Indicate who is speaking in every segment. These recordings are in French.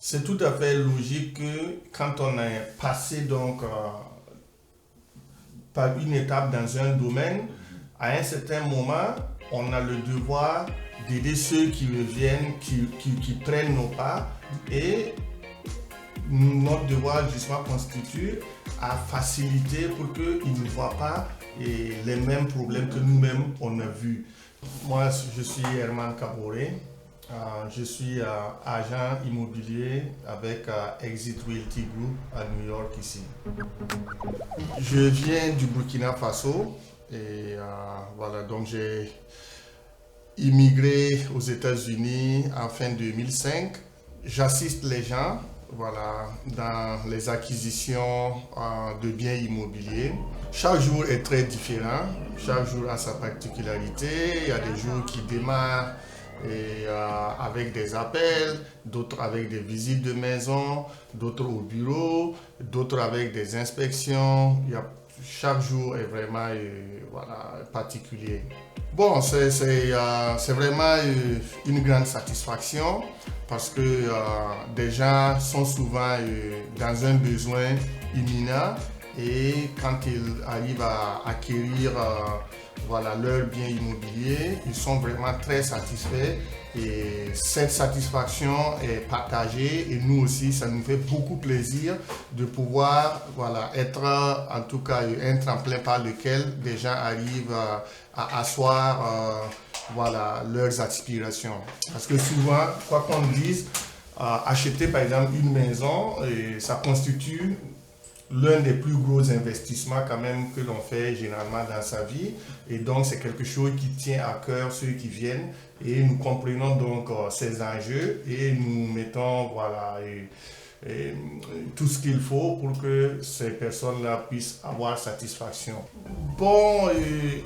Speaker 1: C'est tout à fait logique que quand on est passé par une étape dans un domaine, à un certain moment, on a le devoir d'aider ceux qui reviennent, qui prennent nos pas. Et notre devoir justement constitue à faciliter pour qu'ils ne voient pas les mêmes problèmes que nous-mêmes on a vus. Moi, je suis Herman Kaboré. Je suis agent immobilier avec Exit Realty Group à New York ici. Je viens du Burkina Faso et voilà, donc j'ai immigré aux États-Unis en fin 2005. J'assiste les gens, voilà, dans les acquisitions de biens immobiliers. Chaque jour est très différent, chaque jour a sa particularité. Il y a des jours qui démarrent avec des appels, d'autres avec des visites de maison, d'autres au bureau, d'autres avec des inspections. Chaque jour est vraiment voilà, particulier. Bon, c'est vraiment une grande satisfaction parce que des gens sont souvent dans un besoin imminent et quand ils arrivent à acquérir voilà, leur bien immobilier, ils sont vraiment très satisfaits et cette satisfaction est partagée et nous aussi, ça nous fait beaucoup plaisir de pouvoir voilà, être en tout cas un tremplin par lequel des gens arrivent à asseoir voilà, leurs aspirations. Parce que souvent, quoi qu'on dise, acheter par exemple une maison, ça constitue l'un des plus gros investissements quand même que l'on fait généralement dans sa vie. Et donc, c'est quelque chose qui tient à cœur ceux qui viennent. Et nous comprenons donc ces enjeux et nous mettons voilà, tout ce qu'il faut pour que ces personnes-là puissent avoir satisfaction. Bon,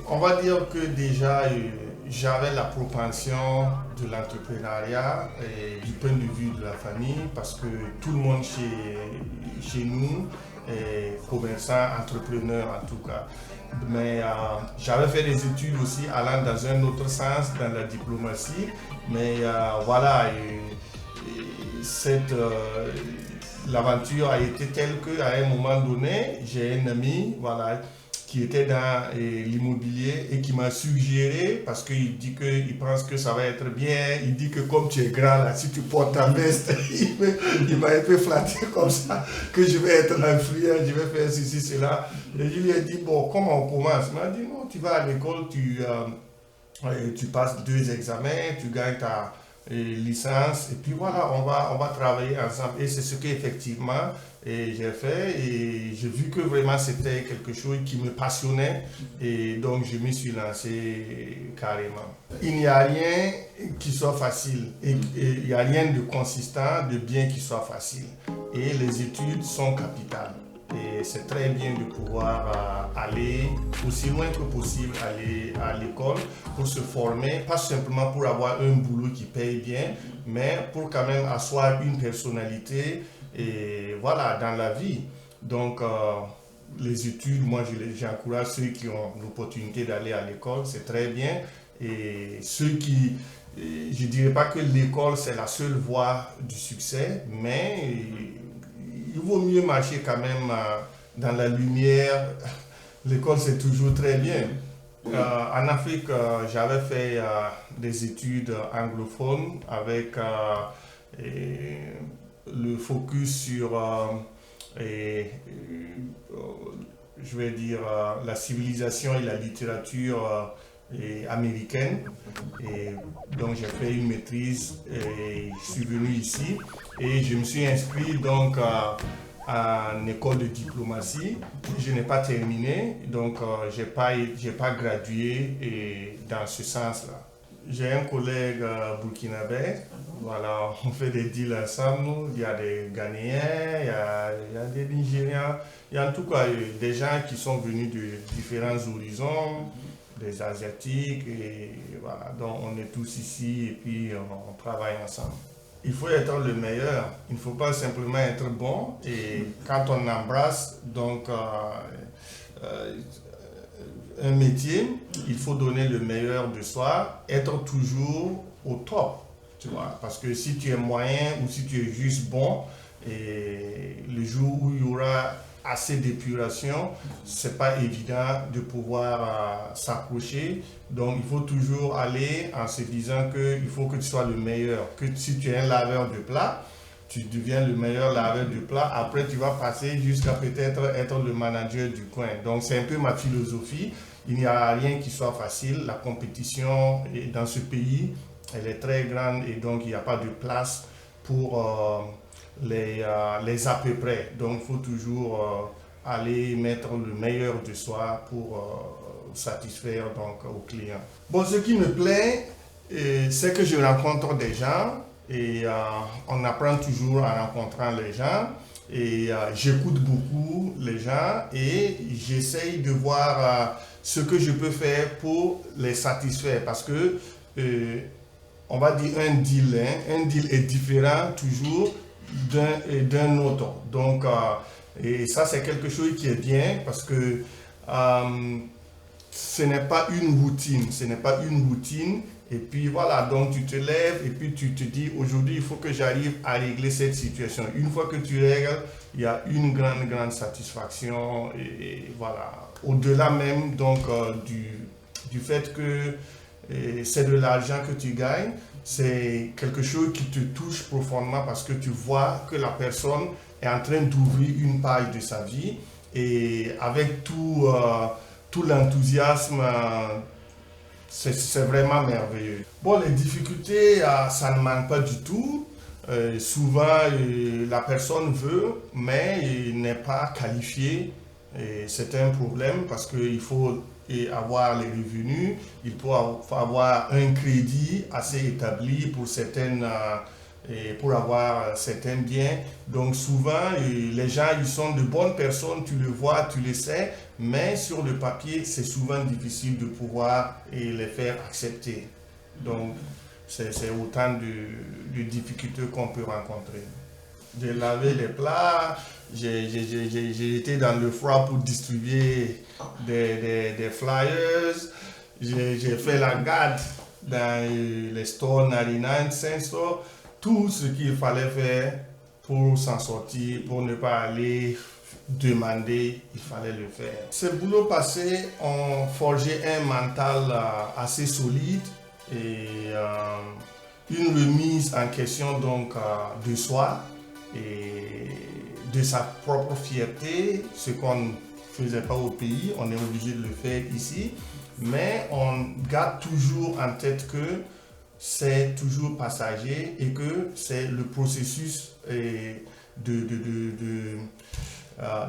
Speaker 1: on va dire que déjà, j'avais la propension de l'entrepreneuriat du point de vue de la famille parce que tout le monde chez nous commerçant, entrepreneur en tout cas. Mais j'avais fait des études aussi allant dans un autre sens, dans la diplomatie. Mais voilà, l'aventure a été telle qu'à un moment donné, j'ai un ami voilà, qui était dans l'immobilier et qui m'a suggéré, parce qu'il dit qu'il pense que ça va être bien, il dit que comme tu es grand là, si tu portes ta veste, il m'a un peu flatté comme ça, que je vais être influent, je vais faire ceci, cela. Et je lui ai dit, bon, comment on commence? Il m'a dit, non, tu vas à l'école, tu passes 2 examens, tu gagnes ta licence, et puis voilà, on va travailler ensemble. Et c'est ce qu'effectivement j'ai fait, et j'ai vu que vraiment c'était quelque chose qui me passionnait, et donc je me suis lancé carrément. Il n'y a rien qui soit facile, et il n'y a rien de consistant, de bien qui soit facile. Et les études sont capitales. Et c'est très bien de pouvoir aller aussi loin que possible, aller à l'école pour se former, pas simplement pour avoir un boulot qui paye bien, mais pour quand même asseoir une personnalité et voilà, dans la vie. Donc, les études, moi j'encourage ceux qui ont l'opportunité d'aller à l'école, c'est très bien. Et ceux qui, je ne dirais pas que l'école c'est la seule voie du succès, mais il vaut mieux marcher quand même dans la lumière. L'école, c'est toujours très bien. En Afrique, j'avais fait des études anglophones avec le focus sur, je vais dire, la civilisation et la littérature américaine. Et donc, j'ai fait une maîtrise et je suis venu ici et je me suis inscrit donc en école de diplomatie. Je n'ai pas terminé, donc j'ai pas gradué dans ce sens-là. J'ai un collègue burkinabé, voilà, on fait des deals ensemble, il y a des Ghanéens, il y a des Nigériens, il y a en tout cas des gens qui sont venus de différents horizons, des Asiatiques, et voilà, donc on est tous ici et puis on travaille ensemble. Il faut être le meilleur, il ne faut pas simplement être bon, et quand on embrasse donc un métier, il faut donner le meilleur de soi, être toujours au top. Tu vois, parce que si tu es moyen ou si tu es juste bon, et le jour où il y aura assez d'épuration, c'est pas évident de pouvoir s'approcher. Donc, il faut toujours aller en se disant qu'il faut que tu sois le meilleur. Que si tu es un laveur de plats, tu deviens le meilleur laveur de plats. Après, tu vas passer jusqu'à peut-être être le manager du coin. Donc, c'est un peu ma philosophie. Il n'y a rien qui soit facile. La compétition dans ce pays, elle est très grande et donc il n'y a pas de place pour les à peu près. Donc, il faut toujours aller mettre le meilleur de soi pour satisfaire donc aux clients. Bon, ce qui me plaît, c'est que je rencontre des gens et on apprend toujours en rencontrant les gens et j'écoute beaucoup les gens et j'essaye de voir ce que je peux faire pour les satisfaire parce que on va dire un deal est différent toujours d'un autre. Donc, et ça, c'est quelque chose qui est bien parce que ce n'est pas une routine. Ce n'est pas une routine. Et puis voilà, donc tu te lèves et puis tu te dis aujourd'hui, il faut que j'arrive à régler cette situation. Une fois que tu règles, il y a une grande satisfaction. Et voilà, au-delà même donc du fait que c'est de l'argent que tu gagnes, c'est quelque chose qui te touche profondément parce que tu vois que la personne est en train d'ouvrir une page de sa vie et avec tout l'enthousiasme, c'est vraiment merveilleux. Bon, les difficultés, ça ne manque pas du tout. Souvent, la personne veut, mais il n'est pas qualifié. C'est un problème parce qu'il faut avoir les revenus, il faut avoir un crédit assez établi pour pour avoir certains biens. Donc souvent, les gens, ils sont de bonnes personnes, tu le vois, tu le sais, mais sur le papier, c'est souvent difficile de pouvoir les faire accepter. Donc, c'est autant de difficultés qu'on peut rencontrer. J'ai lavé les plats, j'ai été dans le froid pour distribuer des flyers, j'ai fait la garde dans les stores 99 cents stores, tout ce qu'il fallait faire pour s'en sortir, pour ne pas aller demander, il fallait le faire. Ce boulot passé ont forgé un mental assez solide et une remise en question donc de soi et de sa propre fierté, ce qu'on ne faisait pas au pays, on est obligé de le faire ici, mais on garde toujours en tête que c'est toujours passager et que c'est le processus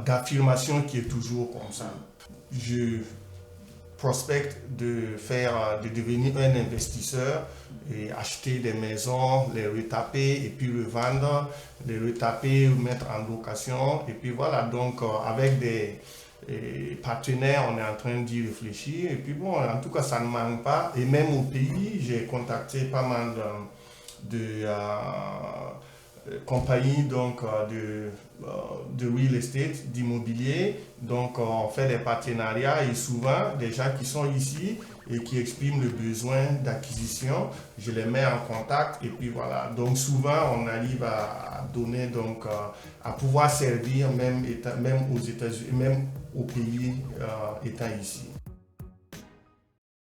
Speaker 1: d'affirmation qui est toujours comme ça. Je prospecte de devenir un investisseur et acheter des maisons, les retaper et puis revendre, les retaper ou mettre en location. Et puis voilà, donc avec des partenaires, on est en train d'y réfléchir. Et puis bon, en tout cas, ça ne manque pas. Et même au pays, j'ai contacté pas mal de compagnies donc, de real estate, d'immobilier. Donc, on fait des partenariats et souvent, des gens qui sont ici et qui expriment le besoin d'acquisition, je les mets en contact et puis voilà. Donc, souvent, on arrive à donner, donc, à pouvoir servir même aux États-Unis, même au pays étant ici.